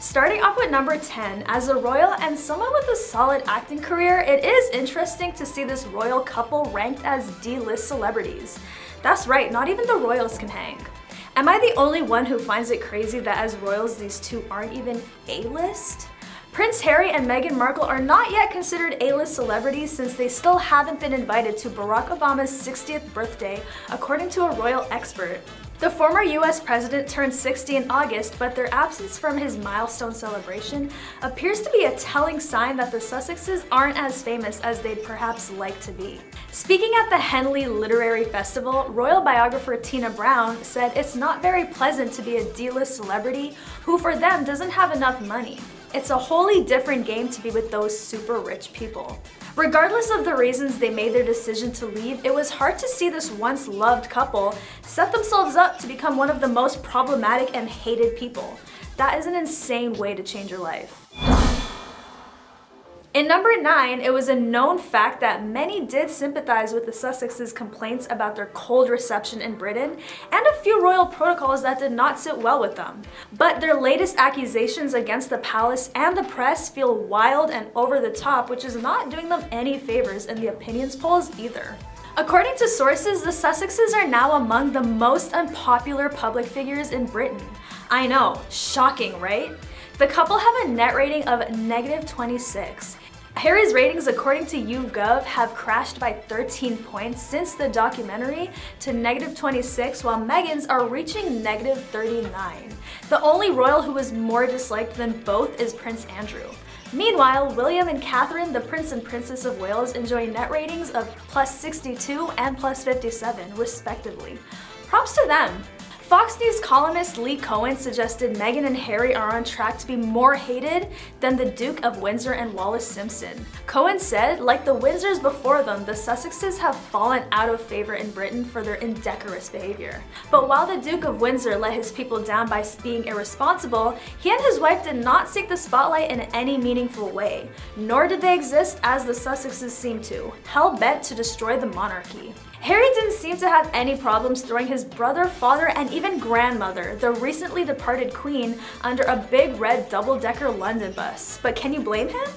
Starting off with number 10, as a royal and someone with a solid acting career, it is interesting to see this royal couple ranked as D-list celebrities. That's right, not even the royals can hang. Am I the only one who finds it crazy that as royals these two aren't even A-list? Prince Harry and Meghan Markle are not yet considered A-list celebrities since they still haven't been invited to Barack Obama's 60th birthday, according to a royal expert. The former US president turned 60 in August, but their absence from his milestone celebration appears to be a telling sign that the Sussexes aren't as famous as they'd perhaps like to be. Speaking at the Henley Literary Festival, royal biographer Tina Brown said it's not very pleasant to be a D-list celebrity who for them doesn't have enough money. It's a wholly different game to be with those super rich people. Regardless of the reasons they made their decision to leave, it was hard to see this once loved couple set themselves up to become one of the most problematic and hated people. That is an insane way to change your life. In number 9, it was a known fact that many did sympathize with the Sussexes' complaints about their cold reception in Britain and a few royal protocols that did not sit well with them. But their latest accusations against the palace and the press feel wild and over the top, which is not doing them any favors in the opinions polls either. According to sources, the Sussexes are now among the most unpopular public figures in Britain. I know, shocking, right? The couple have a net rating of -26. Harry's ratings, according to YouGov, have crashed by 13 points since the documentary to -26, while Meghan's are reaching -39. The only royal who is more disliked than both is Prince Andrew. Meanwhile, William and Catherine, the Prince and Princess of Wales, enjoy net ratings of +62 and +57, respectively. Props to them. Fox News columnist Lee Cohen suggested Meghan and Harry are on track to be more hated than the Duke of Windsor and Wallis Simpson. Cohen said, like the Windsors before them, the Sussexes have fallen out of favor in Britain for their indecorous behavior. But while the Duke of Windsor let his people down by being irresponsible, he and his wife did not seek the spotlight in any meaningful way, nor did they exist as the Sussexes seem to, hell-bent to destroy the monarchy. Harry didn't seem to have any problems throwing his brother, father, and even grandmother, the recently departed Queen, under a big red double-decker London bus. But can you blame him?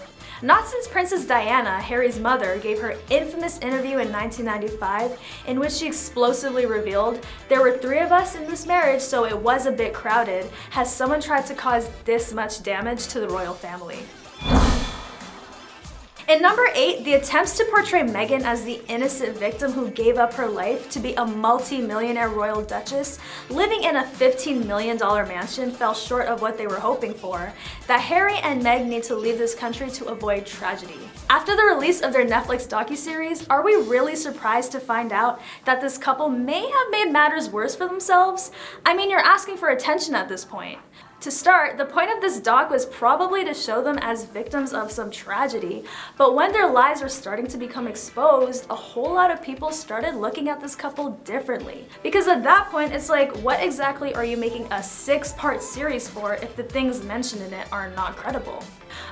Not since Princess Diana, Harry's mother, gave her infamous interview in 1995 in which she explosively revealed, "There were 3 of us in this marriage, so it was a bit crowded. Has someone tried to cause this much damage to the royal family?" In number 8, the attempts to portray Meghan as the innocent victim who gave up her life to be a multi-millionaire royal duchess living in a $15 million mansion fell short of what they were hoping for, that Harry and Meghan need to leave this country to avoid tragedy. After the release of their Netflix docuseries, are we really surprised to find out that this couple may have made matters worse for themselves? I mean, you're asking for attention at this point. To start, the point of this doc was probably to show them as victims of some tragedy, but when their lies were starting to become exposed, a whole lot of people started looking at this couple differently. Because at that point, it's like, what exactly are you making a 6-part series for if the things mentioned in it are not credible?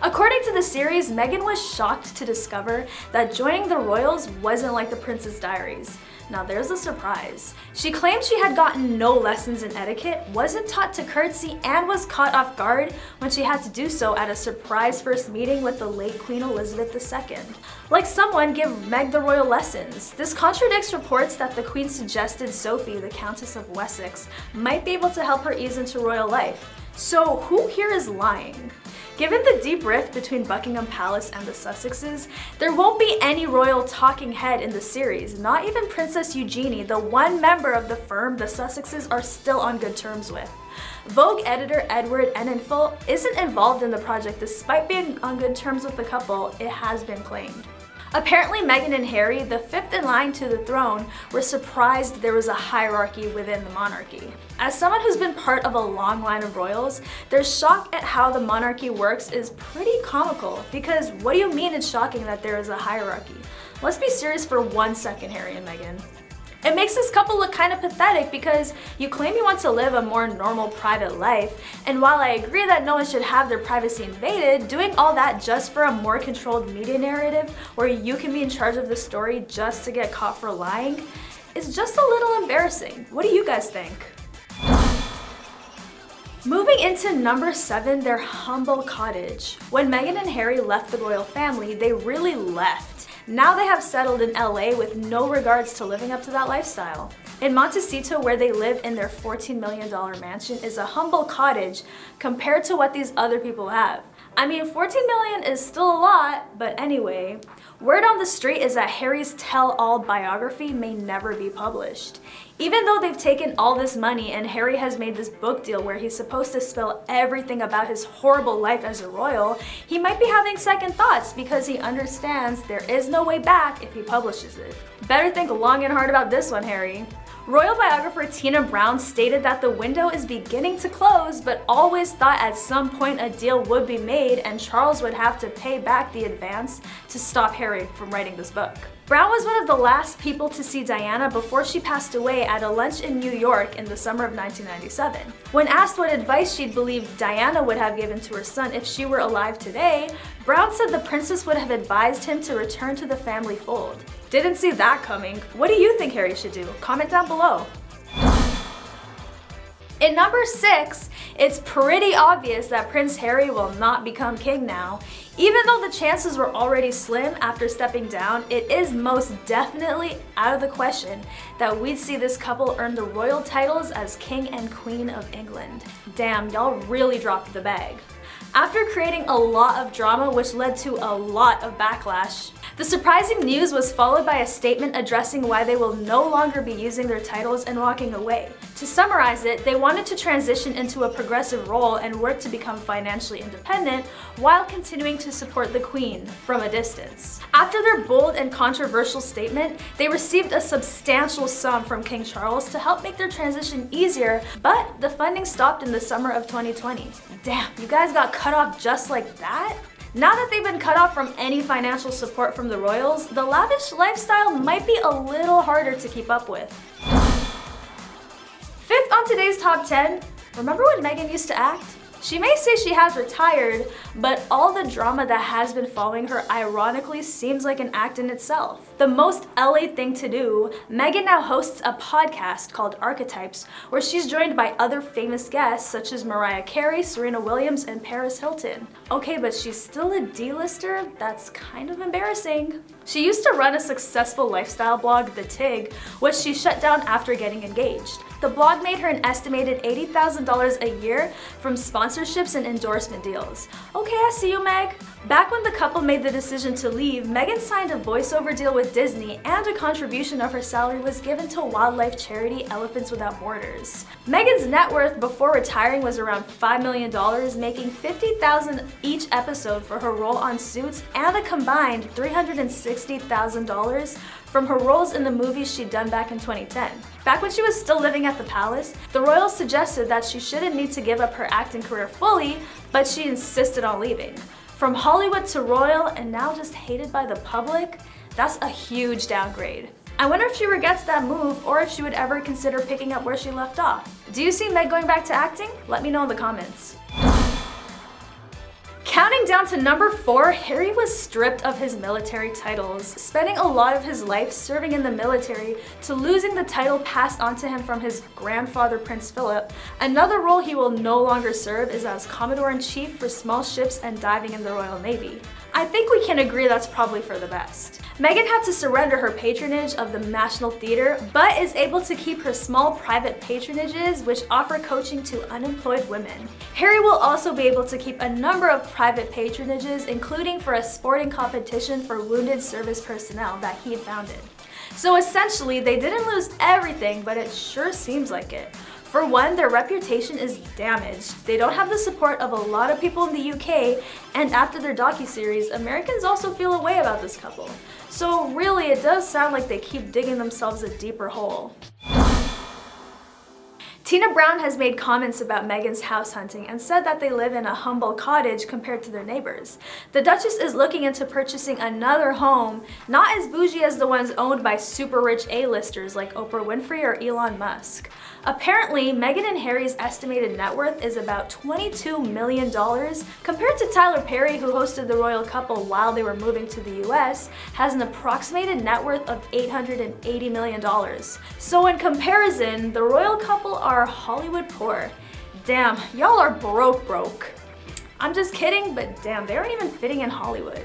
According to the series, Meghan was shocked to discover that joining the royals wasn't like the Princess Diaries. Now there's a surprise. She claimed she had gotten no lessons in etiquette, wasn't taught to curtsy, and was caught off guard when she had to do so at a surprise first meeting with the late Queen Elizabeth II. Like someone give Meg the royal lessons. This contradicts reports that the Queen suggested Sophie, the Countess of Wessex, might be able to help her ease into royal life. So who here is lying? Given the deep rift between Buckingham Palace and the Sussexes, there won't be any royal talking head in the series, not even Princess Eugenie, the one member of the firm the Sussexes are still on good terms with. Vogue editor Edward Enninful isn't involved in the project despite being on good terms with the couple, it has been claimed. Apparently, Meghan and Harry, the 5th in line to the throne, were surprised there was a hierarchy within the monarchy. As someone who's been part of a long line of royals, their shock at how the monarchy works is pretty comical, because what do you mean it's shocking that there is a hierarchy? Let's be serious for 1 second, Harry and Meghan. It makes this couple look kind of pathetic because you claim you want to live a more normal private life, and while I agree that no one should have their privacy invaded, doing all that just for a more controlled media narrative where you can be in charge of the story just to get caught for lying is just a little embarrassing. What do you guys think? Moving into number 7, their humble cottage. When Meghan and Harry left the royal family, they really left. Now they have settled in LA with no regards to living up to that lifestyle. In Montecito, where they live in their $14 million mansion, is a humble cottage compared to what these other people have. I mean, 14 million is still a lot, but anyway. Word on the street is that Harry's tell-all biography may never be published. Even though they've taken all this money and Harry has made this book deal where he's supposed to spill everything about his horrible life as a royal, he might be having second thoughts because he understands there is no way back if he publishes it. Better think long and hard about this one, Harry. Royal biographer Tina Brown stated that the window is beginning to close, but always thought at some point a deal would be made and Charles would have to pay back the advance to stop Harry from writing this book. Brown was one of the last people to see Diana before she passed away at a lunch in New York in the summer of 1997. When asked what advice she'd believed Diana would have given to her son if she were alive today, Brown said the princess would have advised him to return to the family fold. Didn't see that coming. What do you think Harry should do? Comment down below. In number 6, it's pretty obvious that Prince Harry will not become king now. Even though the chances were already slim after stepping down, it is most definitely out of the question that we'd see this couple earn the royal titles as King and Queen of England. Damn, y'all really dropped the bag. After creating a lot of drama which led to a lot of backlash, the surprising news was followed by a statement addressing why they will no longer be using their titles and walking away. To summarize it, they wanted to transition into a progressive role and work to become financially independent while continuing to support the Queen from a distance. After their bold and controversial statement, they received a substantial sum from King Charles to help make their transition easier, but the funding stopped in the summer of 2020. Damn, you guys got cut off just like that? Now that they've been cut off from any financial support from the royals, the lavish lifestyle might be a little harder to keep up with. 5th on today's top 10, remember when Meghan used to act? She may say she has retired, but all the drama that has been following her ironically seems like an act in itself. The most LA thing to do, Meghan now hosts a podcast called Archetypes, where she's joined by other famous guests such as Mariah Carey, Serena Williams, and Paris Hilton. Okay, but she's still a D-lister? That's kind of embarrassing. She used to run a successful lifestyle blog, The Tig, which she shut down after getting engaged. The blog made her an estimated $80,000 a year from sponsorships and endorsement deals. Okay, I see you, Meg. Back when the couple made the decision to leave, Meghan signed a voiceover deal with Disney, and a contribution of her salary was given to wildlife charity Elephants Without Borders. Meghan's net worth before retiring was around $5 million, making $50,000 each episode for her role on Suits and a combined $360,000 from her roles in the movies she'd done back in 2010. Back when she was still living at the palace, the royals suggested that she shouldn't need to give up her acting career fully, but she insisted on leaving. From Hollywood to royal and now just hated by the public, that's a huge downgrade. I wonder if she regrets that move or if she would ever consider picking up where she left off. Do you see Meg going back to acting? Let me know in the comments. Counting down to number 4, Harry was stripped of his military titles, spending a lot of his life serving in the military to losing the title passed on to him from his grandfather Prince Philip. Another role he will no longer serve is as Commodore-in-Chief for small ships and diving in the Royal Navy. I think we can agree that's probably for the best. Meghan had to surrender her patronage of the National Theatre, but is able to keep her small private patronages which offer coaching to unemployed women. Harry will also be able to keep a number of private patronages, including for a sporting competition for wounded service personnel that he founded. So essentially, they didn't lose everything, but it sure seems like it. For one, their reputation is damaged. They don't have the support of a lot of people in the UK, and after their docuseries, Americans also feel a way about this couple. So really, it does sound like they keep digging themselves a deeper hole. Tina Brown has made comments about Meghan's house hunting and said that they live in a humble cottage compared to their neighbors. The Duchess is looking into purchasing another home, not as bougie as the ones owned by super rich A-listers like Oprah Winfrey or Elon Musk. Apparently, Meghan and Harry's estimated net worth is about $22 million, compared to Tyler Perry, who hosted the royal couple while they were moving to the US, has an approximated net worth of $880 million. So in comparison, the royal couple are Hollywood poor. Damn, y'all are broke. I'm just kidding, but damn, they aren't even fitting in Hollywood.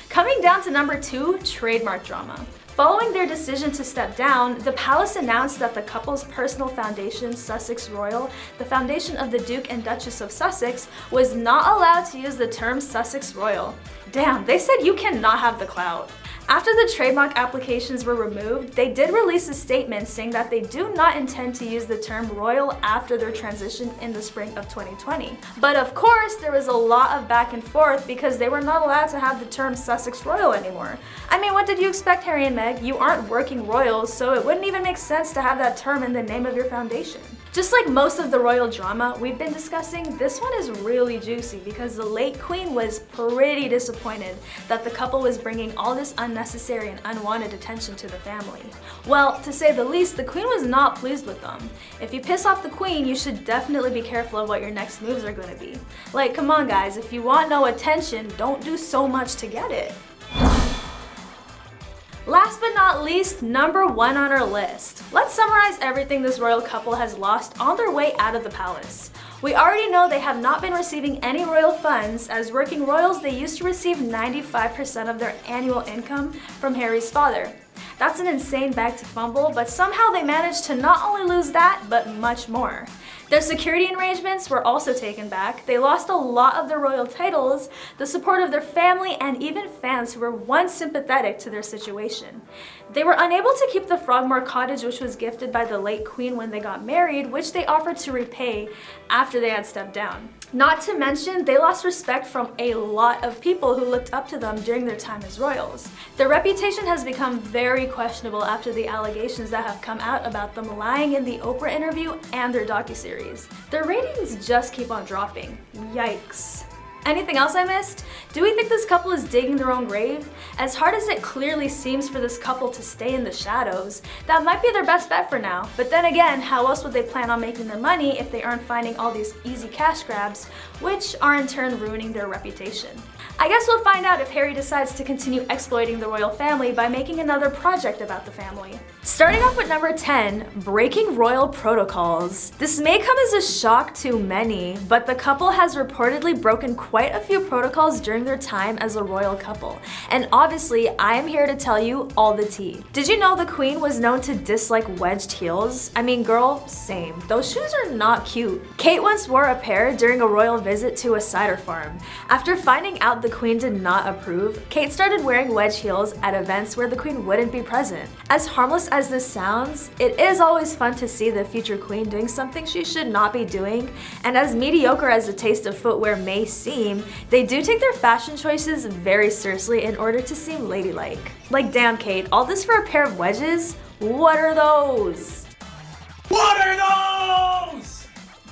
Coming down to number 2, trademark drama. Following their decision to step down, the palace announced that the couple's personal foundation, Sussex Royal, the foundation of the Duke and Duchess of Sussex, was not allowed to use the term Sussex Royal. Damn, they said you cannot have the clout. After the trademark applications were removed, they did release a statement saying that they do not intend to use the term royal after their transition in the spring of 2020. But of course, there was a lot of back and forth because they were not allowed to have the term Sussex Royal anymore. I mean, what did you expect, Harry and Meg? You aren't working royals, so it wouldn't even make sense to have that term in the name of your foundation. Just like most of the royal drama we've been discussing, this one is really juicy because the late queen was pretty disappointed that the couple was bringing all this unnecessary and unwanted attention to the family. Well, to say the least, the queen was not pleased with them. If you piss off the queen, you should definitely be careful of what your next moves are going to be. Like, come on guys, if you want no attention, don't do so much to get it. Last but not least, number 1 on our list. Let's summarize everything this royal couple has lost on their way out of the palace. We already know they have not been receiving any royal funds. As working royals, they used to receive 95% of their annual income from Harry's father. That's an insane bag to fumble, but somehow they managed to not only lose that, but much more. Their security arrangements were also taken back. They lost a lot of their royal titles, the support of their family, and even fans who were once sympathetic to their situation. They were unable to keep the Frogmore cottage, which was gifted by the late queen when they got married, which they offered to repay after they had stepped down. Not to mention, they lost respect from a lot of people who looked up to them during their time as royals. Their reputation has become very questionable after the allegations that have come out about them lying in the Oprah interview and their docuseries. Their ratings just keep on dropping. Yikes. Anything else I missed? Do we think this couple is digging their own grave? As hard as it clearly seems for this couple to stay in the shadows, that might be their best bet for now. But then again, how else would they plan on making their money if they aren't finding all these easy cash grabs, which are in turn ruining their reputation? I guess we'll find out if Harry decides to continue exploiting the royal family by making another project about the family. Starting off with number 10, breaking royal protocols. This may come as a shock to many, but the couple has reportedly broken quite a few protocols during their time as a royal couple. And obviously, I am here to tell you all the tea. Did you know the queen was known to dislike wedged heels? I mean, girl, same. Those shoes are not cute. Kate once wore a pair during a royal visit to a cider farm. After finding out the queen did not approve, Kate started wearing wedge heels at events where the queen wouldn't be present. As harmless as this sounds, it is always fun to see the future queen doing something she should not be doing, and as mediocre as the taste of footwear may seem, they do take their fashion choices very seriously in order to seem ladylike. Like, damn Kate, all this for a pair of wedges? What are those? What are those?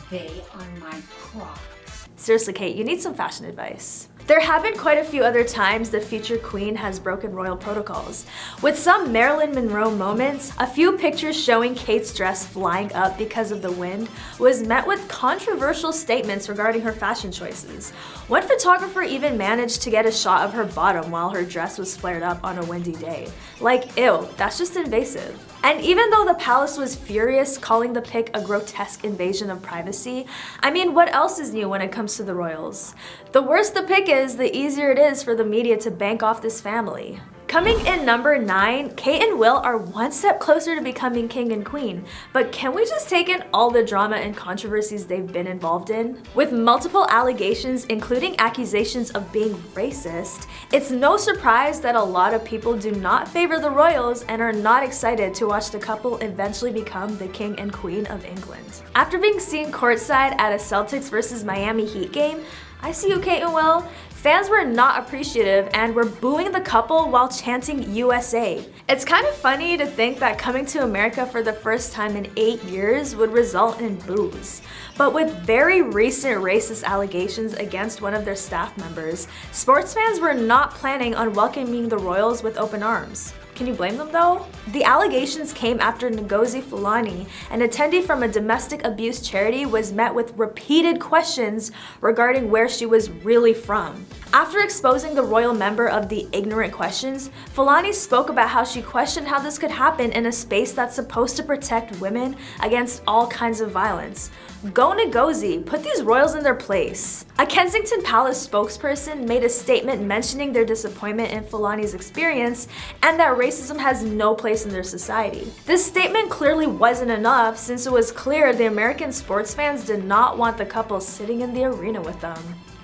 They are my Crocs. Seriously, Kate, you need some fashion advice. There have been quite a few other times the future queen has broken royal protocols. With some Marilyn Monroe moments, a few pictures showing Kate's dress flying up because of the wind was met with controversial statements regarding her fashion choices. One photographer even managed to get a shot of her bottom while her dress was flared up on a windy day. Like, ew, that's just invasive. And even though the palace was furious, calling the pic a grotesque invasion of privacy, I mean, what else is new when it comes to the royals? The worse the pic is, the easier it is for the media to bank off this family. Coming in number 9, Kate and Will are one step closer to becoming king and queen, but can we just take in all the drama and controversies they've been involved in? With multiple allegations, including accusations of being racist, it's no surprise that a lot of people do not favor the royals and are not excited to watch the couple eventually become the king and queen of England. After being seen courtside at a Celtics versus Miami Heat game, I see you, Kate and Will. Fans were not appreciative and were booing the couple while chanting USA. It's kind of funny to think that coming to America for the first time in 8 years would result in boos. But with very recent racist allegations against one of their staff members, sports fans were not planning on welcoming the royals with open arms. Can you blame them though? The allegations came after Ngozi Fulani, an attendee from a domestic abuse charity, was met with repeated questions regarding where she was really from. After exposing the royal member of the ignorant questions, Fulani spoke about how she questioned how this could happen in a space that's supposed to protect women against all kinds of violence. Go Ngozi, put these royals in their place. A Kensington Palace spokesperson made a statement mentioning their disappointment in Fulani's experience and that racism has no place in their society. This statement clearly wasn't enough since it was clear the American sports fans did not want the couple sitting in the arena with them.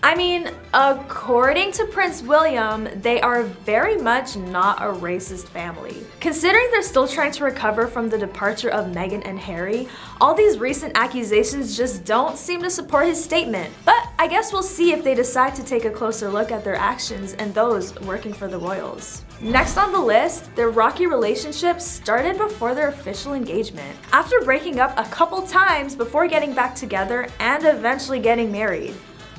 I mean, according to Prince William, they are very much not a racist family. Considering they're still trying to recover from the departure of Meghan and Harry, all these recent accusations just don't seem to support his statement. But I guess we'll see if they decide to take a closer look at their actions and those working for the royals. Next on the list, their rocky relationship started before their official engagement. After breaking up a couple times before getting back together and eventually getting married.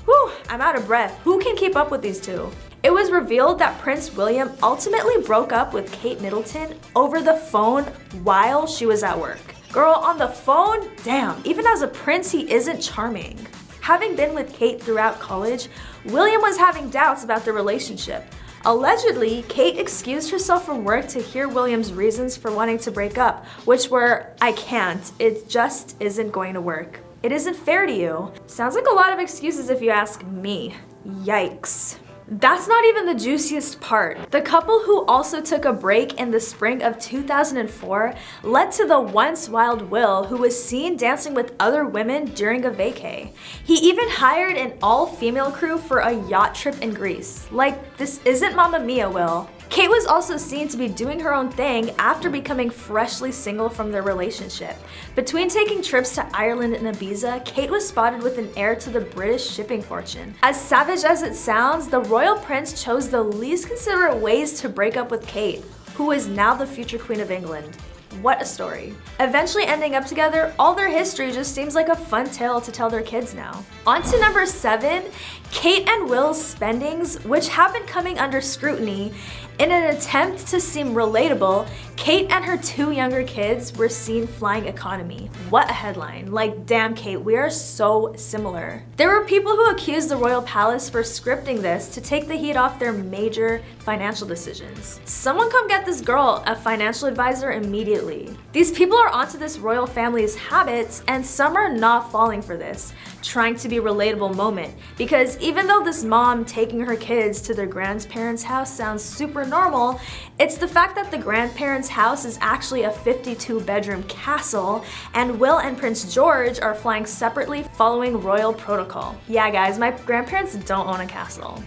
Whew, I'm out of breath. Who can keep up with these two? It was revealed that Prince William ultimately broke up with Kate Middleton over the phone while she was at work. Girl, on the phone? Damn, even as a prince, he isn't charming. Having been with Kate throughout college, William was having doubts about their relationship. Allegedly, Kate excused herself from work to hear William's reasons for wanting to break up, which were, I can't, it just isn't going to work. It isn't fair to you. Sounds like a lot of excuses if you ask me. Yikes. That's not even the juiciest part. The couple, who also took a break in the spring of 2004, led to the once wild Will, who was seen dancing with other women during a vacay. He even hired an all-female crew for a yacht trip in Greece. Like, this isn't Mamma Mia, Will. Kate was also seen to be doing her own thing after becoming freshly single from their relationship. Between taking trips to Ireland and Ibiza, Kate was spotted with an heir to the British shipping fortune. As savage as it sounds, the royal prince chose the least considerate ways to break up with Kate, who is now the future Queen of England. What a story. Eventually ending up together, all their history just seems like a fun tale to tell their kids now. On to number 7, Kate and Will's spendings, which have been coming under scrutiny. In an attempt to seem relatable, Kate and her 2 younger kids were seen flying economy. What a headline. Like, damn Kate, we are so similar. There were people who accused the royal palace for scripting this to take the heat off their major financial decisions. Someone come get this girl a financial advisor immediately. These people are onto this royal family's habits, and some are not falling for this, trying to be relatable moment. Because even though this mom taking her kids to their grandparents' house sounds super normal, it's the fact that the grandparents' house is actually a 52-bedroom castle, and Will and Prince George are flying separately following royal protocol. Yeah guys, my grandparents don't own a castle.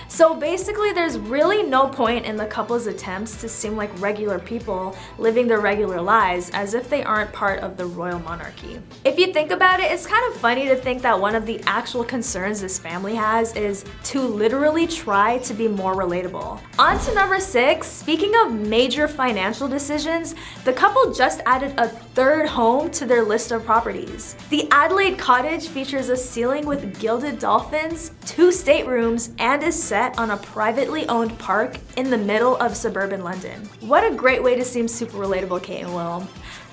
So basically, there's really no point in the couple's attempts to seem like regular people living their regular lives as if they aren't part of the royal monarchy. If you think about it, it's kind of funny to think that one of the actual concerns this family has is to literally try to be more relatable. On to number 6, speaking of major financial decisions, the couple just added a 3rd home to their list of properties. The Adelaide cottage features a ceiling with gilded dolphins, 2 staterooms, and is set on a privately owned park in the middle of suburban London. What a great way to seem super relatable, Kate and Will.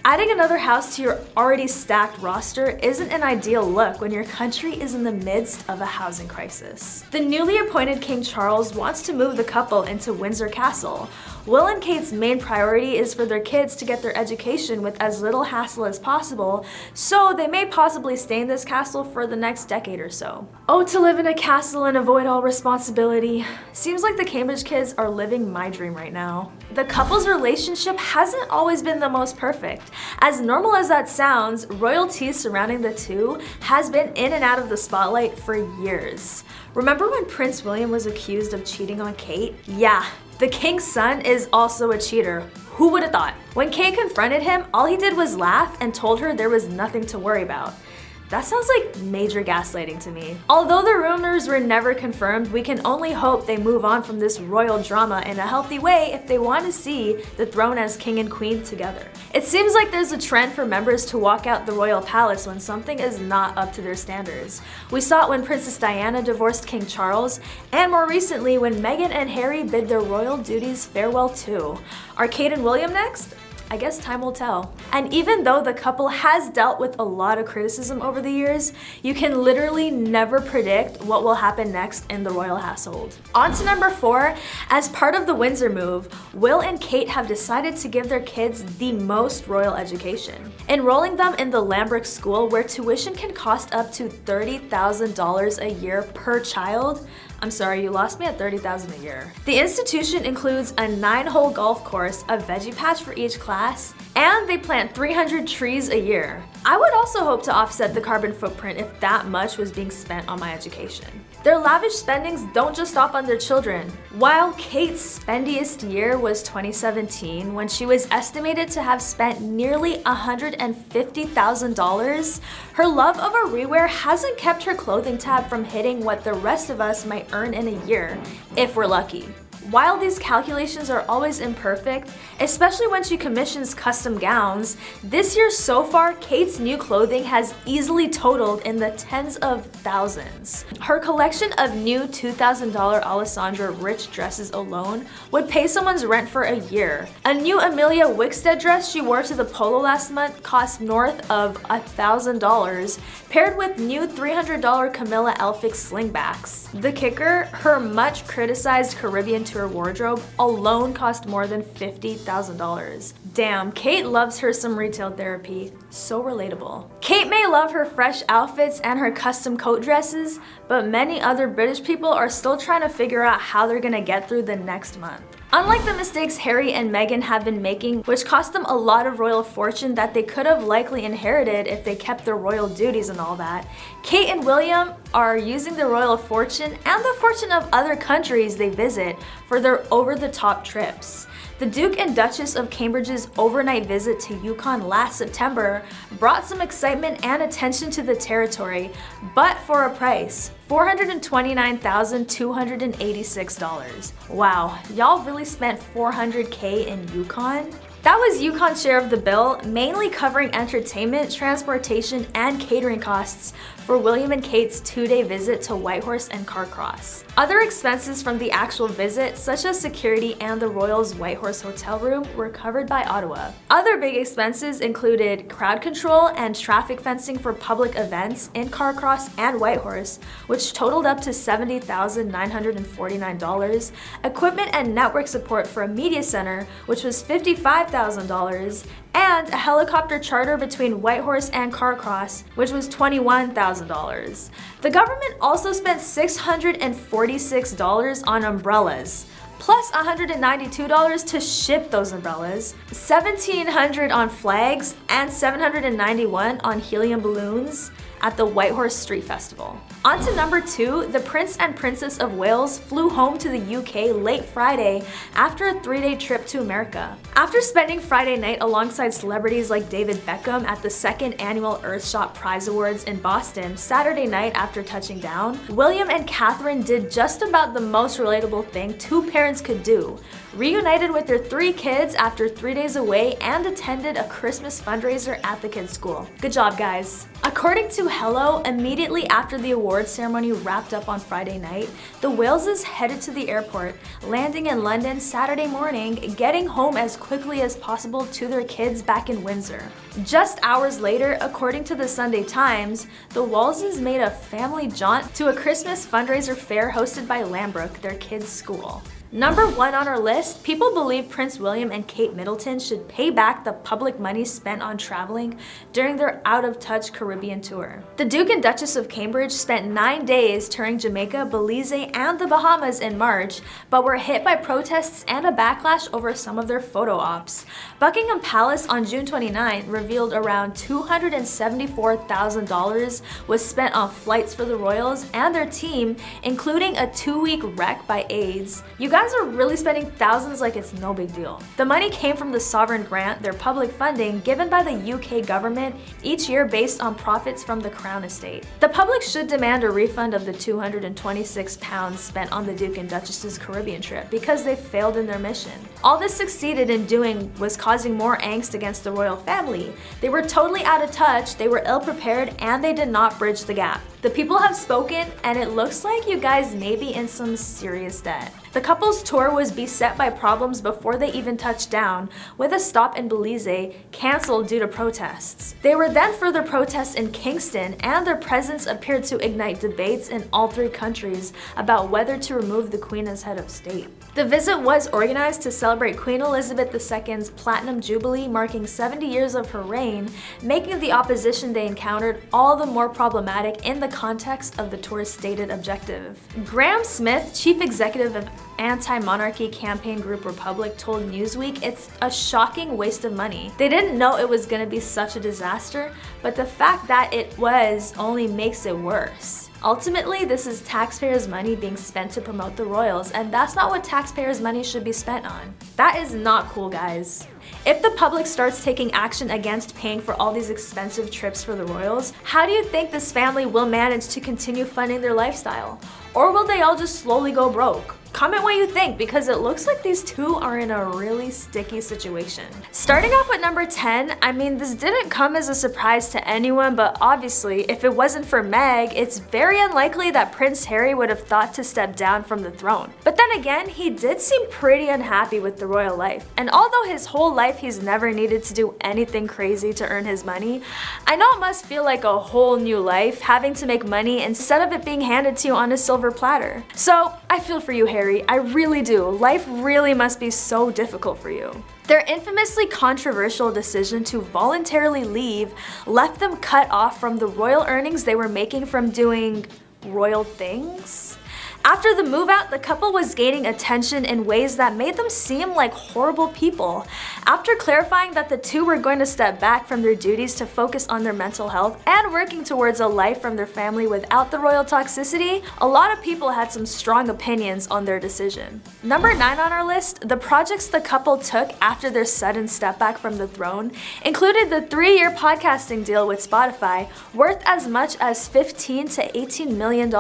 Adding another house to your already stacked roster isn't an ideal look when your country is in the midst of a housing crisis. The newly appointed King Charles wants to move the couple into Windsor Castle. Will and Kate's main priority is for their kids to get their education with as little hassle as possible, so they may possibly stay in this castle for the next decade or so. Oh, to live in a castle and avoid all responsibility. Seems like the Cambridge kids are living my dream right now. The couple's relationship hasn't always been the most perfect. As normal as that sounds, royalty surrounding the two has been in and out of the spotlight for years. Remember when Prince William was accused of cheating on Kate? Yeah, the king's son is also a cheater. Who would have thought? When Kate confronted him, all he did was laugh and told her there was nothing to worry about. That sounds like major gaslighting to me. Although the rumors were never confirmed, we can only hope they move on from this royal drama in a healthy way if they want to see the throne as king and queen together. It seems like there's a trend for members to walk out the royal palace when something is not up to their standards. We saw it when Princess Diana divorced King Charles, and more recently when Meghan and Harry bid their royal duties farewell too. Are Kate and William next? I guess time will tell. And even though the couple has dealt with a lot of criticism over the years, you can literally never predict what will happen next in the royal household. On to number 4, as part of the Windsor move, Will and Kate have decided to give their kids the most royal education, enrolling them in the Lambrook School, where tuition can cost up to $30,000 a year per child. I'm sorry, you lost me at $30,000 a year. The institution includes a 9-hole golf course, a veggie patch for each class, and they plant 300 trees a year. I would also hope to offset the carbon footprint if that much was being spent on my education. Their lavish spendings don't just stop on their children. While Kate's spendiest year was 2017, when she was estimated to have spent nearly $150,000, her love of a rewear hasn't kept her clothing tab from hitting what the rest of us might earn in a year, if we're lucky. While these calculations are always imperfect, especially when she commissions custom gowns, this year so far, Kate's new clothing has easily totaled in the tens of thousands. Her collection of new $2,000 Alessandra rich dresses alone would pay someone's rent for a year. A new Amelia Wickstead dress she wore to the polo last month cost north of $1,000, paired with new $300 Camilla Elphick slingbacks. The kicker, her much criticized Caribbean tour wardrobe alone cost more than $50,000. Damn, Kate loves her some retail therapy. So relatable. Kate may love her fresh outfits and her custom coat dresses, but many other British people are still trying to figure out how they're gonna get through the next month. Unlike the mistakes Harry and Meghan have been making, which cost them a lot of royal fortune that they could have likely inherited if they kept their royal duties and all that, Kate and William are using their royal fortune and the fortune of other countries they visit for their over-the-top trips. The Duke and Duchess of Cambridge's overnight visit to Yukon last September brought some excitement and attention to the territory, but for a price. $429,286. Wow, y'all really spent $400K in Yukon? That was Yukon's share of the bill, mainly covering entertainment, transportation, and catering costs for William and Kate's 2-day visit to Whitehorse and Carcross. Other expenses from the actual visit, such as security and the Royals' Whitehorse hotel room, were covered by Ottawa. Other big expenses included crowd control and traffic fencing for public events in Carcross and Whitehorse, which totaled up to $70,949, equipment and network support for a media center, which was $55,000, and a helicopter charter between Whitehorse and Carcross, which was $21,000. The government also spent $646 on umbrellas, plus $192 to ship those umbrellas, $1,700 on flags, and $791 on helium balloons at the Whitehorse Street Festival. On to number 2, the Prince and Princess of Wales flew home to the UK late Friday after a 3-day trip to America. After spending Friday night alongside celebrities like David Beckham at the 2nd annual Earthshot Prize Awards in Boston Saturday night after touching down, William and Catherine did just about the most relatable thing 2 parents could do: reunited with their 3 kids after 3 days away and attended a Christmas fundraiser at the kids' school. Good job, guys. According to Hello, immediately after the awards ceremony wrapped up on Friday night, the Waleses headed to the airport, landing in London Saturday morning, getting home as quickly as possible to their kids back in Windsor. Just hours later, according to the Sunday Times, the Waleses made a family jaunt to a Christmas fundraiser fair hosted by Lambrook, their kids' school. Number 1 on our list, people believe Prince William and Kate Middleton should pay back the public money spent on traveling during their out-of-touch Caribbean tour. The Duke and Duchess of Cambridge spent 9 days touring Jamaica, Belize, and the Bahamas in March, but were hit by protests and a backlash over some of their photo ops. Buckingham Palace on June 29 revealed around $274,000 was spent on flights for the royals and their team, including a 2-week wreck by AIDS. You guys are really spending thousands like it's no big deal. The money came from the sovereign grant, their public funding given by the UK government each year based on profits from the Crown estate. The public should demand a refund of the £226 spent on the Duke and Duchess's Caribbean trip because they failed in their mission. All this succeeded in doing was causing more angst against the royal family. They were totally out of touch, they were ill-prepared, and they did not bridge the gap. The people have spoken, and it looks like you guys may be in some serious debt. The couple's tour was beset by problems before they even touched down, with a stop in Belize cancelled due to protests. There were then further protests in Kingston, and their presence appeared to ignite debates in all three countries about whether to remove the Queen as head of state. The visit was organized to celebrate Queen Elizabeth II's Platinum Jubilee, marking 70 years of her reign, making the opposition they encountered all the more problematic in the context of the tour's stated objective. Graham Smith, chief executive of anti-monarchy campaign group Republic, told Newsweek it's a shocking waste of money. They didn't know it was going to be such a disaster, but the fact that it was only makes it worse. Ultimately, this is taxpayers' money being spent to promote the royals, and that's not what taxpayers' money should be spent on. That is not cool, guys. If the public starts taking action against paying for all these expensive trips for the royals, how do you think this family will manage to continue funding their lifestyle? Or will they all just slowly go broke? Comment what you think, because it looks like these two are in a really sticky situation. Starting off with number 10, I mean, this didn't come as a surprise to anyone, but obviously, if it wasn't for Meg, it's very unlikely that Prince Harry would have thought to step down from the throne. But then again, he did seem pretty unhappy with the royal life. And although his whole life he's never needed to do anything crazy to earn his money, I know it must feel like a whole new life, having to make money instead of it being handed to you on a silver platter. So, I feel for you, Harry. I really do. Life really must be so difficult for you. Their infamously controversial decision to voluntarily leave left them cut off from the royal earnings they were making from doing royal things. After the move out, the couple was gaining attention in ways that made them seem like horrible people. After clarifying that the two were going to step back from their duties to focus on their mental health and working towards a life from their family without the royal toxicity, a lot of people had some strong opinions on their decision. Number 9 on our list, the projects the couple took after their sudden step back from the throne included the 3-year podcasting deal with Spotify, worth as much as $15 to $18 million.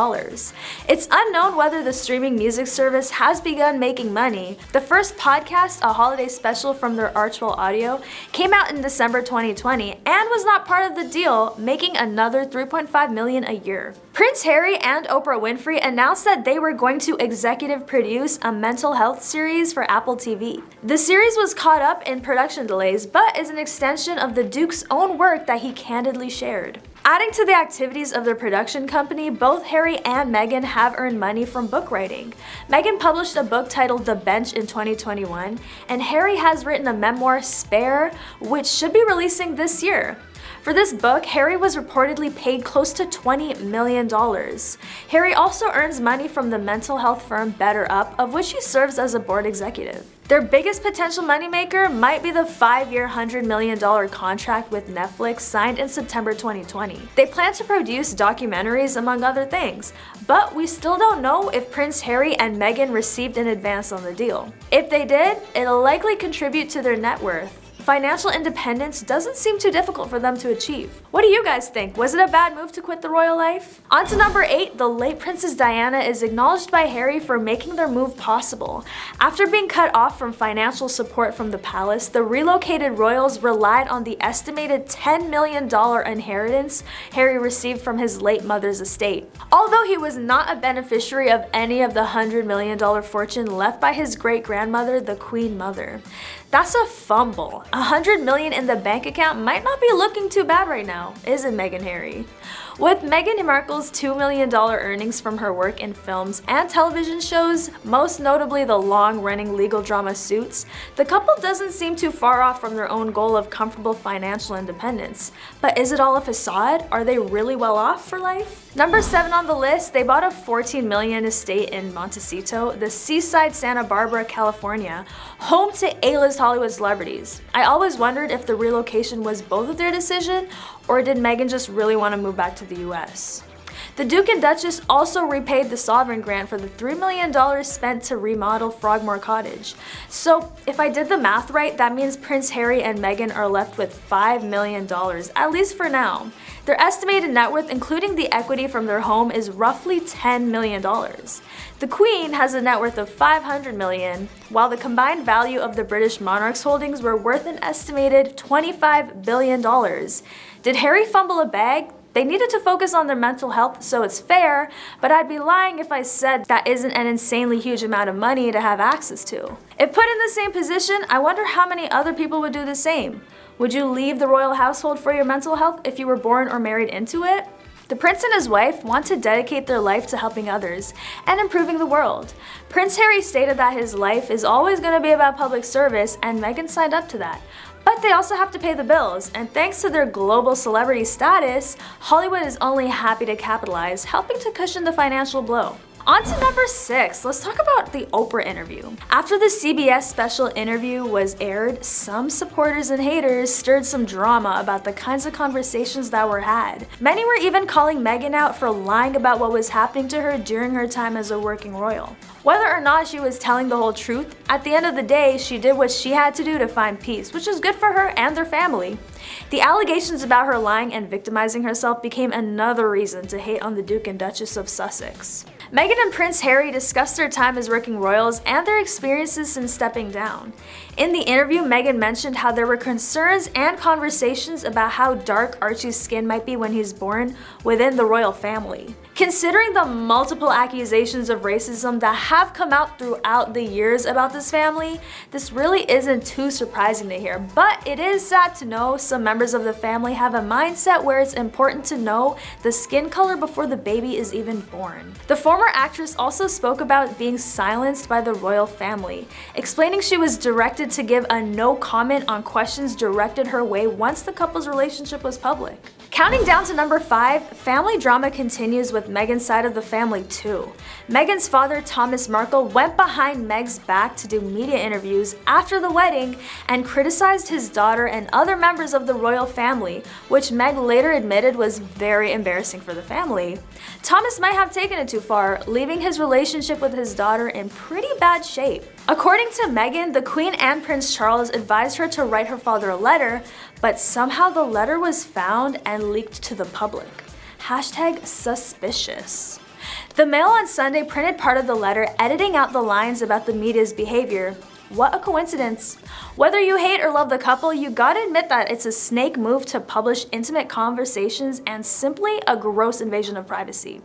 It's unknown whether the streaming music service has begun making money. The first podcast, a holiday special from their Archwell Audio, came out in December 2020 and was not part of the deal, making another $3.5 million a year. Prince Harry and Oprah Winfrey announced that they were going to executive produce a mental health series for Apple TV. The series was caught up in production delays, but is an extension of the Duke's own work that he candidly shared. Adding to the activities of their production company, both Harry and Meghan have earned money from book writing. Meghan published a book titled The Bench in 2021, and Harry has written a memoir, Spare, which should be releasing this year. For this book, Harry was reportedly paid close to $20 million. Harry also earns money from the mental health firm BetterUp, of which he serves as a board executive. Their biggest potential moneymaker might be the 5-year $100 million contract with Netflix signed in September 2020. They plan to produce documentaries, among other things, but we still don't know if Prince Harry and Meghan received an advance on the deal. If they did, it'll likely contribute to their net worth. Financial independence doesn't seem too difficult for them to achieve. What do you guys think? Was it a bad move to quit the royal life? On to number 8, the late Princess Diana is acknowledged by Harry for making their move possible. After being cut off from financial support from the palace, the relocated royals relied on the estimated $10 million inheritance Harry received from his late mother's estate. Although he was not a beneficiary of any of the $100 million fortune left by his great-grandmother, the Queen Mother. That's a fumble. $100 million in the bank account might not be looking too bad right now, is it, Meghan Harry? With Meghan Markle's $2 million earnings from her work in films and television shows, most notably the long-running legal drama Suits, the couple doesn't seem too far off from their own goal of comfortable financial independence. But is it all a facade? Are they really well off for life? Number 7 on the list, they bought a $14 million estate in Montecito, the seaside Santa Barbara, California, home to A-list Hollywood celebrities. I always wondered if the relocation was both of their decision, or did Meghan just really want to move back to the US? The Duke and Duchess also repaid the sovereign grant for the $3 million spent to remodel Frogmore Cottage. So if I did the math right, that means Prince Harry and Meghan are left with $5 million, at least for now. Their estimated net worth, including the equity from their home, is roughly $10 million. The Queen has a net worth of $500 million, while the combined value of the British monarch's holdings were worth an estimated $25 billion. Did Harry fumble a bag? They needed to focus on their mental health, so it's fair, but I'd be lying if I said that isn't an insanely huge amount of money to have access to. If put in the same position, I wonder how many other people would do the same. Would you leave the royal household for your mental health if you were born or married into it? The prince and his wife want to dedicate their life to helping others and improving the world. Prince Harry stated that his life is always going to be about public service, and Meghan signed up to that. But they also have to pay the bills, and thanks to their global celebrity status, Hollywood is only happy to capitalize, helping to cushion the financial blow. On to number 6, let's talk about the Oprah interview. After the CBS special interview was aired, some supporters and haters stirred some drama about the kinds of conversations that were had. Many were even calling Meghan out for lying about what was happening to her during her time as a working royal. Whether or not she was telling the whole truth, at the end of the day, she did what she had to do to find peace, which is good for her and their family. The allegations about her lying and victimizing herself became another reason to hate on the Duke and Duchess of Sussex. Meghan and Prince Harry discussed their time as working royals and their experiences since stepping down. In the interview, Meghan mentioned how there were concerns and conversations about how dark Archie's skin might be when he's born within the royal family. Considering the multiple accusations of racism that have come out throughout the years about this family, this really isn't too surprising to hear, but it is sad to know some members of the family have a mindset where it's important to know the skin color before the baby is even born. The former actress also spoke about being silenced by the royal family, explaining she was directed to give a no comment on questions directed her way once the couple's relationship was public. Counting down to number 5, family drama continues with Meghan's side of the family too. Meghan's father, Thomas Markle, went behind Meg's back to do media interviews after the wedding and criticized his daughter and other members of the royal family, which Meg later admitted was very embarrassing for the family. Thomas might have taken it too far, leaving his relationship with his daughter in pretty bad shape. According to Meghan, the Queen and Prince Charles advised her to write her father a letter, but somehow the letter was found and leaked to the public. #suspicious. The Mail on Sunday printed part of the letter, editing out the lines about the media's behavior. What a coincidence. Whether you hate or love the couple, you gotta admit that it's a snake move to publish intimate conversations and simply a gross invasion of privacy.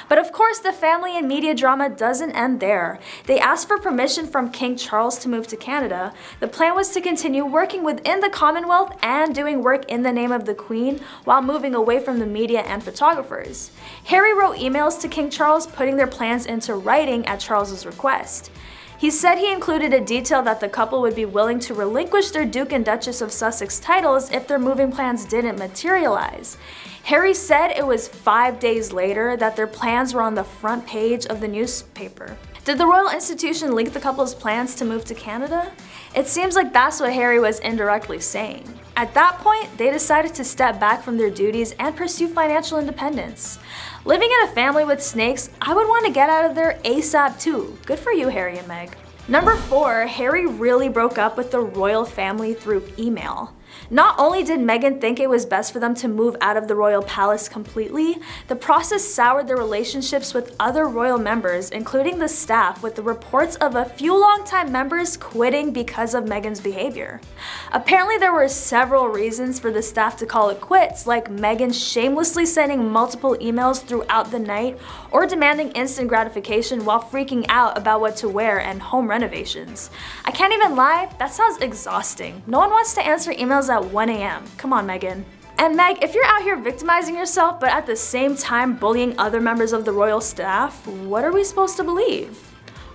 But of course, the family and media drama doesn't end there. They asked for permission from King Charles to move to Canada. The plan was to continue working within the Commonwealth and doing work in the name of the Queen while moving away from the media and photographers. Harry wrote emails to King Charles putting their plans into writing at Charles's request. He said he included a detail that the couple would be willing to relinquish their Duke and Duchess of Sussex titles if their moving plans didn't materialize. Harry said it was 5 days later that their plans were on the front page of the newspaper. Did the royal institution leak the couple's plans to move to Canada? It seems like that's what Harry was indirectly saying. At that point, they decided to step back from their duties and pursue financial independence. Living in a family with snakes, I would want to get out of there ASAP too. Good for you, Harry and Meg. Number 4, Harry really broke up with the royal family through email. Not only did Meghan think it was best for them to move out of the royal palace completely, the process soured their relationships with other royal members, including the staff, with the reports of a few longtime members quitting because of Meghan's behavior. Apparently there were several reasons for the staff to call it quits, like Meghan shamelessly sending multiple emails throughout the night or demanding instant gratification while freaking out about what to wear and home renovations. I can't even lie, that sounds exhausting. No one wants to answer emails at 1 a.m. Come on, Meghan. And Meg, if you're out here victimizing yourself but at the same time bullying other members of the royal staff, what are we supposed to believe?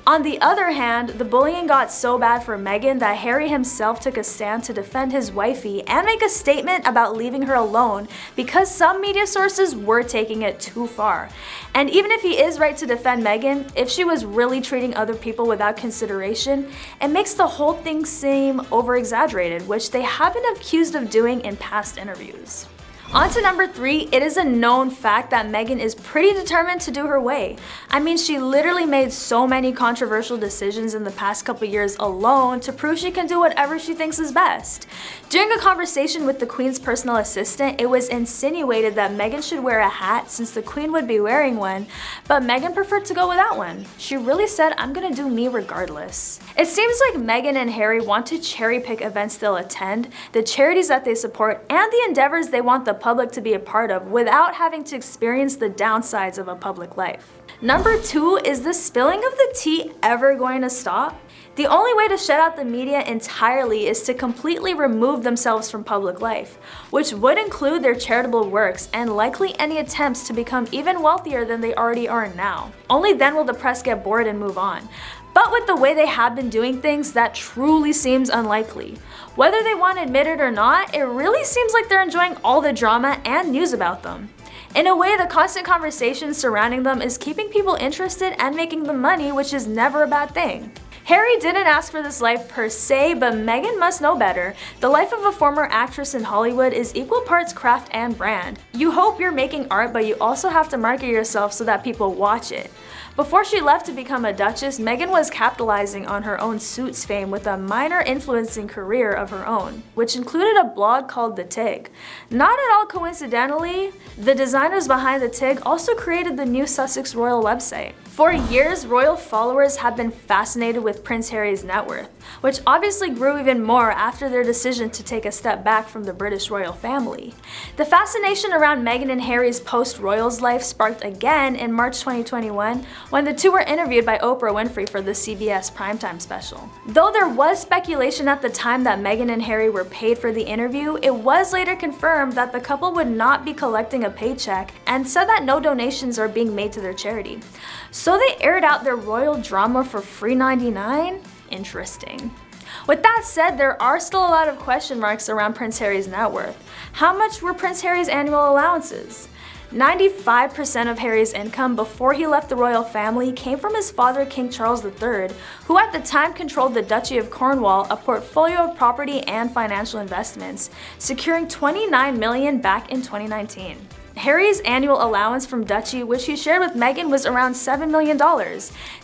On the other hand, the bullying got so bad for Meghan that Harry himself took a stand to defend his wifey and make a statement about leaving her alone because some media sources were taking it too far. And even if he is right to defend Meghan, if she was really treating other people without consideration, it makes the whole thing seem over-exaggerated, which they have been accused of doing in past interviews. On to number 3, it is a known fact that Meghan is pretty determined to do her way. I mean, she literally made so many controversial decisions in the past couple years alone to prove she can do whatever she thinks is best. During a conversation with the Queen's personal assistant, it was insinuated that Meghan should wear a hat since the Queen would be wearing one, but Meghan preferred to go without one. She really said, "I'm gonna do me regardless." It seems like Meghan and Harry want to cherry pick events they'll attend, the charities that they support, and the endeavors they want the the public to be a part of without having to experience the downsides of a public life. Number 2, is the spilling of the tea ever going to stop? The only way to shut out the media entirely is to completely remove themselves from public life, which would include their charitable works and likely any attempts to become even wealthier than they already are now. Only then will the press get bored and move on. But with the way they have been doing things, that truly seems unlikely. Whether they want to admit it or not, it really seems like they're enjoying all the drama and news about them. In a way, the constant conversation surrounding them is keeping people interested and making them money, which is never a bad thing. Harry didn't ask for this life per se, but Meghan must know better. The life of a former actress in Hollywood is equal parts craft and brand. You hope you're making art, but you also have to market yourself so that people watch it. Before she left to become a duchess, Meghan was capitalizing on her own Suits fame with a minor influencing career of her own, which included a blog called The Tig. Not at all coincidentally, the designers behind The Tig also created the new Sussex Royal website. For years, royal followers have been fascinated with Prince Harry's net worth, which obviously grew even more after their decision to take a step back from the British royal family. The fascination around Meghan and Harry's post-royals life sparked again in March 2021 when the two were interviewed by Oprah Winfrey for the CBS primetime special. Though there was speculation at the time that Meghan and Harry were paid for the interview, it was later confirmed that the couple would not be collecting a paycheck and said that no donations are being made to their charity. So they aired out their royal drama for free $99? Interesting. With that said, there are still a lot of question marks around Prince Harry's net worth. How much were Prince Harry's annual allowances? 95% of Harry's income before he left the royal family came from his father, King Charles III, who at the time controlled the Duchy of Cornwall, a portfolio of property and financial investments, securing $29 million back in 2019. Harry's annual allowance from Duchy, which he shared with Meghan, was around $7 million.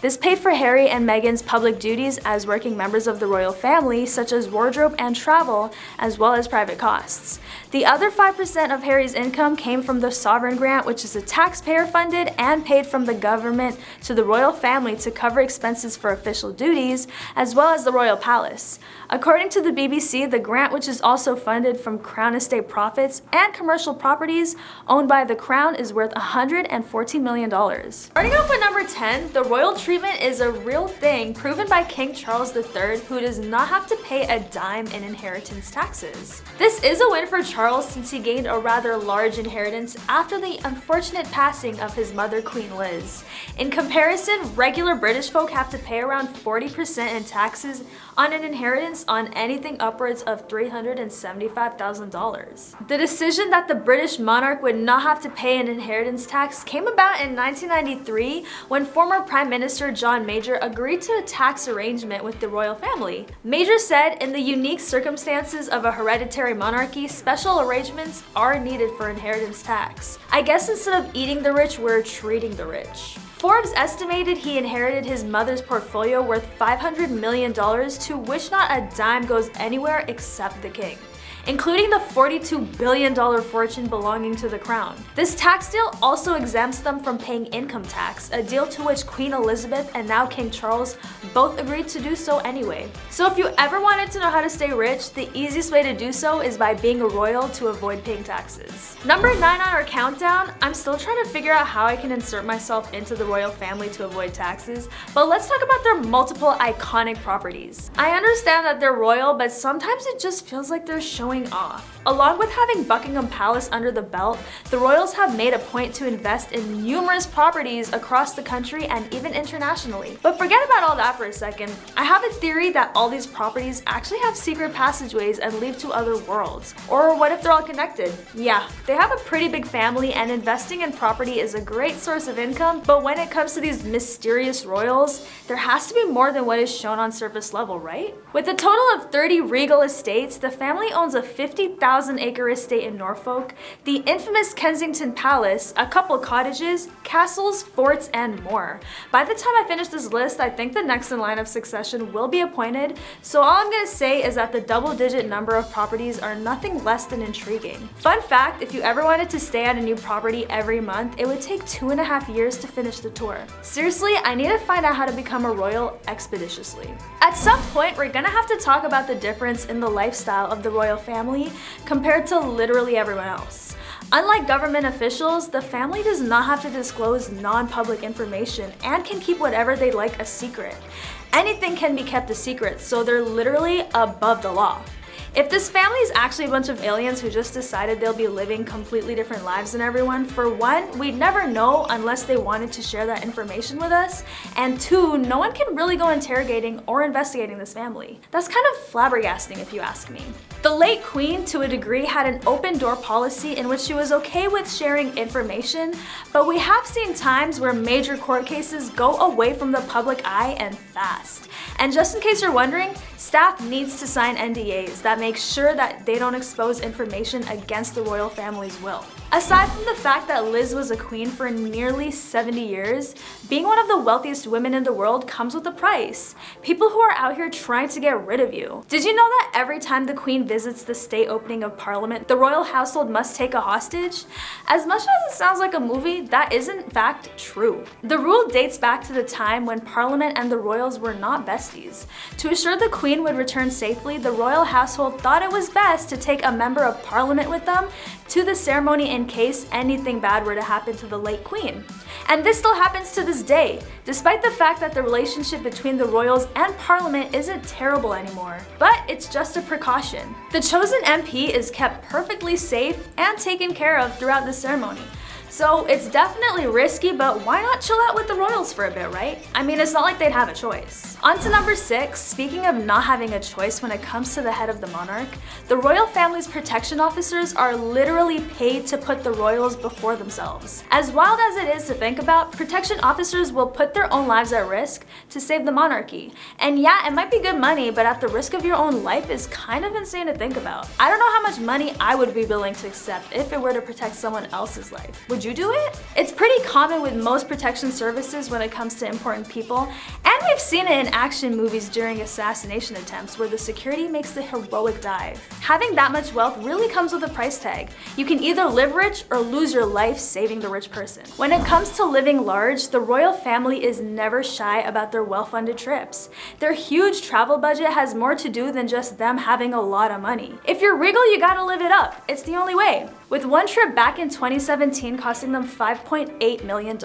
This paid for Harry and Meghan's public duties as working members of the royal family, such as wardrobe and travel, as well as private costs. The other 5% of Harry's income came from the Sovereign Grant, which is a taxpayer-funded and paid from the government to the royal family to cover expenses for official duties, as well as the royal palace. According to the BBC, the grant, which is also funded from Crown estate profits and commercial properties owned by the Crown, is worth $114 million. Starting off with number 10, the royal treatment is a real thing proven by King Charles III, who does not have to pay a dime in inheritance taxes. This is a win for Charles since he gained a rather large inheritance after the unfortunate passing of his mother, Queen Liz. In comparison, regular British folk have to pay around 40% in taxes on an inheritance on anything upwards of $375,000. The decision that the British monarch would not have to pay an inheritance tax came about in 1993 when former Prime Minister John Major agreed to a tax arrangement with the royal family. Major said, in the unique circumstances of a hereditary monarchy, special arrangements are needed for inheritance tax. I guess instead of eating the rich, we're treating the rich. Forbes estimated he inherited his mother's portfolio worth $500 million, to which not a dime goes anywhere except the king, including the $42 billion fortune belonging to the crown. This tax deal also exempts them from paying income tax, a deal to which Queen Elizabeth and now King Charles both agreed to do so anyway. So if you ever wanted to know how to stay rich, the easiest way to do so is by being a royal to avoid paying taxes. Number 9 on our countdown, I'm still trying to figure out how I can insert myself into the royal family to avoid taxes, but let's talk about their multiple iconic properties. I understand that they're royal, but sometimes it just feels like they're showing off. Along with having Buckingham Palace under the belt, the royals have made a point to invest in numerous properties across the country and even internationally. But forget about all that for a second. I have a theory that all these properties actually have secret passageways and lead to other worlds. Or what if they're all connected? Yeah, they have a pretty big family and investing in property is a great source of income, but when it comes to these mysterious royals, there has to be more than what is shown on surface level, right? With a total of 30 regal estates, the family owns a 50,000-acre estate in Norfolk, the infamous Kensington Palace, a couple cottages, castles, forts, and more. By the time I finish this list, I think the next in line of succession will be appointed, so all I'm gonna say is that the double-digit number of properties are nothing less than intriguing. Fun fact, if you ever wanted to stay at a new property every month, it would take 2.5 years to finish the tour. Seriously, I need to find out how to become a royal expeditiously. At some point, we're gonna have to talk about the difference in the lifestyle of the royal family compared to literally everyone else. Unlike government officials, the family does not have to disclose non-public information and can keep whatever they like a secret. Anything can be kept a secret, so they're literally above the law. If this family is actually a bunch of aliens who just decided they'll be living completely different lives than everyone, for one, we'd never know unless they wanted to share that information with us, and two, no one can really go interrogating or investigating this family. That's kind of flabbergasting if you ask me. The late queen, to a degree, had an open door policy in which she was okay with sharing information, but we have seen times where major court cases go away from the public eye and fast. And just in case you're wondering, staff needs to sign NDAs that make sure that they don't expose information against the royal family's will. Aside from the fact that Liz was a queen for nearly 70 years, being one of the wealthiest women in the world comes with a price. People who are out here trying to get rid of you. Did you know that every time the queen visits the state opening of parliament, the royal household must take a hostage? As much as it sounds like a movie, that is in fact true. The rule dates back to the time when parliament and the royals were not besties. To assure the queen would return safely, the royal household thought it was best to take a member of parliament with them to the ceremony in case anything bad were to happen to the late queen. And this still happens to this day, despite the fact that the relationship between the royals and parliament isn't terrible anymore. But it's just a precaution. The chosen MP is kept perfectly safe and taken care of throughout the ceremony. So it's definitely risky, but why not chill out with the royals for a bit, right? I mean, it's not like they'd have a choice. On to number 6, speaking of not having a choice when it comes to the head of the monarch, the royal family's protection officers are literally paid to put the royals before themselves. As wild as it is to think about, protection officers will put their own lives at risk to save the monarchy. And yeah, it might be good money, but at the risk of your own life is kind of insane to think about. I don't know how much money I would be willing to accept if it were to protect someone else's life. Would you do it? It's pretty common with most protection services when it comes to important people, and we've seen it in action movies during assassination attempts where the security makes the heroic dive. Having that much wealth really comes with a price tag. You can either live rich or lose your life saving the rich person. When it comes to living large, the royal family is never shy about their well-funded trips. Their huge travel budget has more to do than just them having a lot of money. If you're regal, you gotta live it up. It's the only way. With one trip back in 2017 costing them $5.8 million,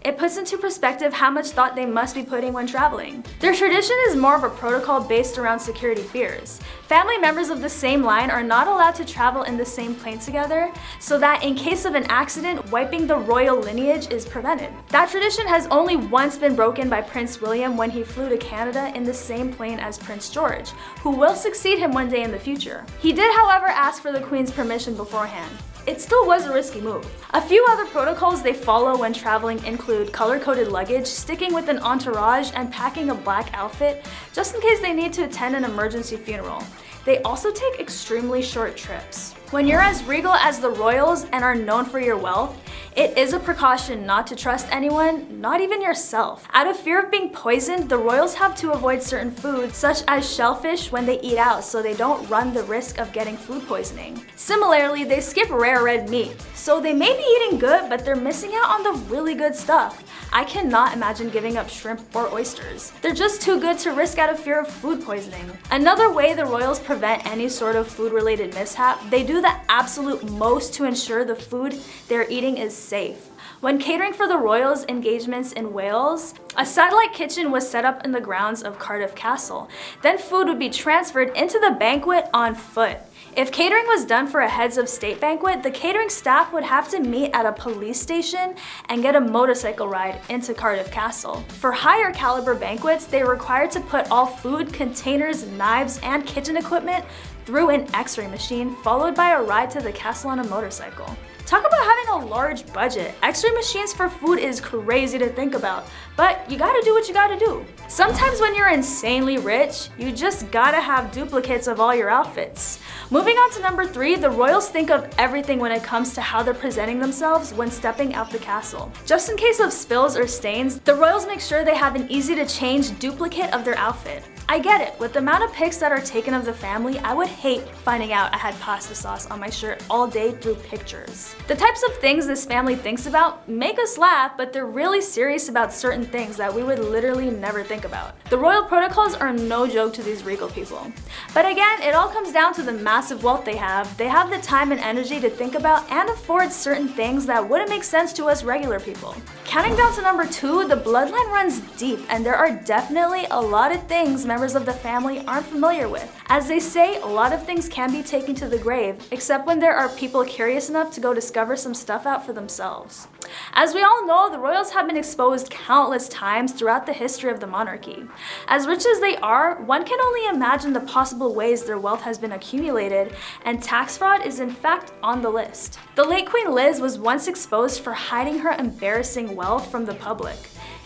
it puts into perspective how much thought they must be putting when traveling. Their tradition is more of a protocol based around security fears. Family members of the same line are not allowed to travel in the same plane together, so that in case of an accident, wiping the royal lineage is prevented. That tradition has only once been broken by Prince William when he flew to Canada in the same plane as Prince George, who will succeed him one day in the future. He did, however, ask for the Queen's permission beforehand. It still was a risky move. A few other protocols they follow when traveling include color-coded luggage, sticking with an entourage, and packing a black outfit just in case they need to attend an emergency funeral. They also take extremely short trips. When you're as regal as the royals and are known for your wealth, it is a precaution not to trust anyone, not even yourself. Out of fear of being poisoned, the royals have to avoid certain foods such as shellfish when they eat out so they don't run the risk of getting food poisoning. Similarly, they skip rare red meat, so they may be eating good, but they're missing out on the really good stuff. I cannot imagine giving up shrimp or oysters. They're just too good to risk out of fear of food poisoning. Another way the royals prevent any sort of food-related mishap, they do the absolute most to ensure the food they're eating is safe. When catering for the royals' engagements in Wales, a satellite kitchen was set up in the grounds of Cardiff Castle. Then food would be transferred into the banquet on foot. If catering was done for a heads of state banquet, the catering staff would have to meet at a police station and get a motorcycle ride into Cardiff Castle. For higher caliber banquets, they were required to put all food, containers, knives, and kitchen equipment through an X-ray machine, followed by a ride to the castle on a motorcycle. Talk about having a large budget. X-ray machines for food is crazy to think about, but you gotta do what you gotta do. Sometimes when you're insanely rich, you just gotta have duplicates of all your outfits. Moving on to number 3, the royals think of everything when it comes to how they're presenting themselves when stepping out the castle. Just in case of spills or stains, the royals make sure they have an easy to change duplicate of their outfit. I get it, with the amount of pics that are taken of the family, I would hate finding out I had pasta sauce on my shirt all day through pictures. The types of things this family thinks about make us laugh, but they're really serious about certain things that we would literally never think about. The royal protocols are no joke to these regal people. But again, it all comes down to the massive wealth they have. They have the time and energy to think about and afford certain things that wouldn't make sense to us regular people. Counting down to number 2, the bloodline runs deep, and there are definitely a lot of things members of the family aren't familiar with. As they say, a lot of things can be taken to the grave, except when there are people curious enough to go discover some stuff out for themselves. As we all know, the royals have been exposed countless times throughout the history of the monarchy. As rich as they are, one can only imagine the possible ways their wealth has been accumulated, and tax fraud is in fact on the list. The late Queen Liz was once exposed for hiding her embarrassing wealth from the public.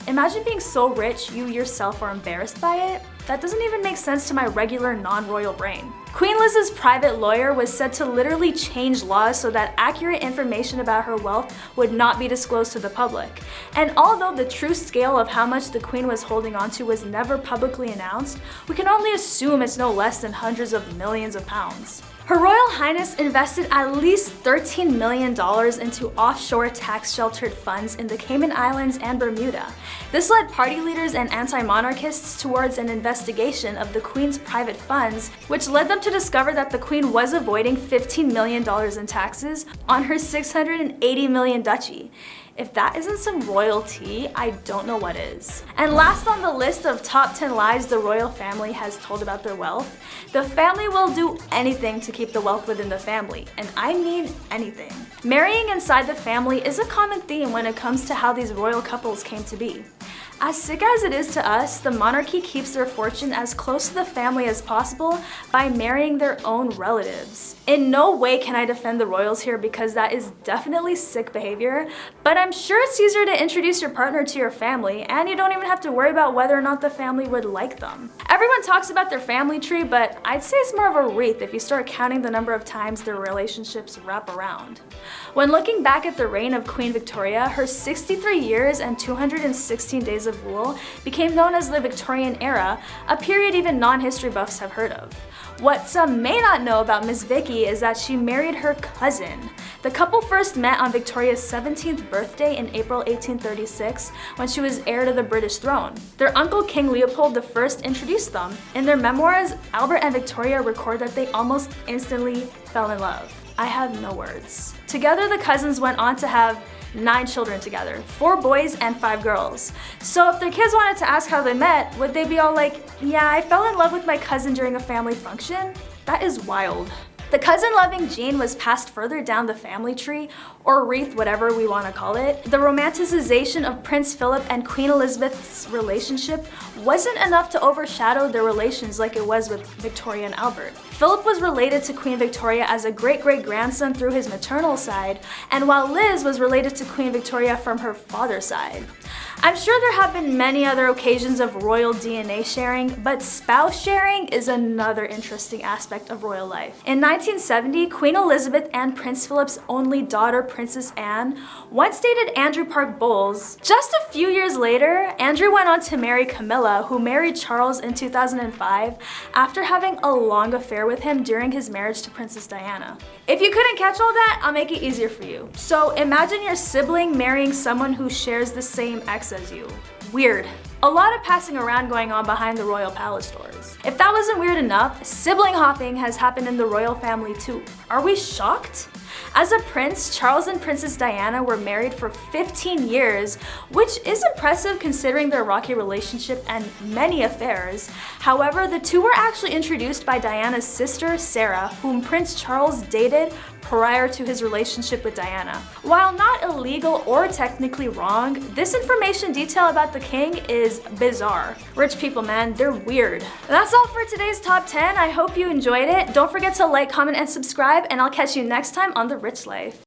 Imagine being so rich you yourself are embarrassed by it? That doesn't even make sense to my regular non-royal brain. Queen Liz's private lawyer was said to literally change laws so that accurate information about her wealth would not be disclosed to the public. And although the true scale of how much the Queen was holding onto was never publicly announced, we can only assume it's no less than hundreds of millions of pounds. Her Royal Highness invested at least $13 million into offshore tax-sheltered funds in the Cayman Islands and Bermuda. This led party leaders and anti-monarchists towards an investigation of the Queen's private funds, which led them to discover that the Queen was avoiding $15 million in taxes on her $680 million duchy. If that isn't some royalty, I don't know what is. And last on the list of top 10 lies the royal family has told about their wealth, the family will do anything to keep the wealth within the family, and I mean anything. Marrying inside the family is a common theme when it comes to how these royal couples came to be. As sick as it is to us, the monarchy keeps their fortune as close to the family as possible by marrying their own relatives. In no way can I defend the royals here because that is definitely sick behavior, but I'm sure it's easier to introduce your partner to your family, and you don't even have to worry about whether or not the family would like them. Everyone talks about their family tree, but I'd say it's more of a wreath if you start counting the number of times their relationships wrap around. When looking back at the reign of Queen Victoria, her 63 years and 216 days of rule became known as the Victorian era, a period even non-history buffs have heard of. What some may not know about Miss Vicky is that she married her cousin. The couple first met on Victoria's 17th birthday in April 1836 when she was heir to the British throne. Their uncle King Leopold I introduced them. In their memoirs, Albert and Victoria record that they almost instantly fell in love. I have no words. Together, the cousins went on to have 9 children together, 4 boys and 5 girls. So if their kids wanted to ask how they met, would they be all like, yeah, I fell in love with my cousin during a family function? That is wild. The cousin-loving gene was passed further down the family tree, or wreath, whatever we want to call it. The romanticization of Prince Philip and Queen Elizabeth's relationship wasn't enough to overshadow their relations like it was with Victoria and Albert. Philip was related to Queen Victoria as a great-great-grandson through his maternal side, and while Liz was related to Queen Victoria from her father's side. I'm sure there have been many other occasions of royal DNA sharing, but spouse sharing is another interesting aspect of royal life. In 1970, Queen Elizabeth and Prince Philip's only daughter, Princess Anne, once dated Andrew Park Bowles. Just a few years later, Andrew went on to marry Camilla, who married Charles in 2005 after having a long affair with him during his marriage to Princess Diana. If you couldn't catch all that, I'll make it easier for you. So imagine your sibling marrying someone who shares the same ex as you. Weird. A lot of passing around going on behind the royal palace doors. If that wasn't weird enough, sibling hopping has happened in the royal family too. Are we shocked? As a prince, Charles and Princess Diana were married for 15 years, which is impressive considering their rocky relationship and many affairs. However, the two were actually introduced by Diana's sister, Sarah, whom Prince Charles dated prior to his relationship with Diana. While not illegal or technically wrong, this information detail about the king is bizarre. Rich people, man, they're weird. That's all for today's top 10. I hope you enjoyed it. Don't forget to like, comment, and subscribe, and I'll catch you next time on The Rich Life.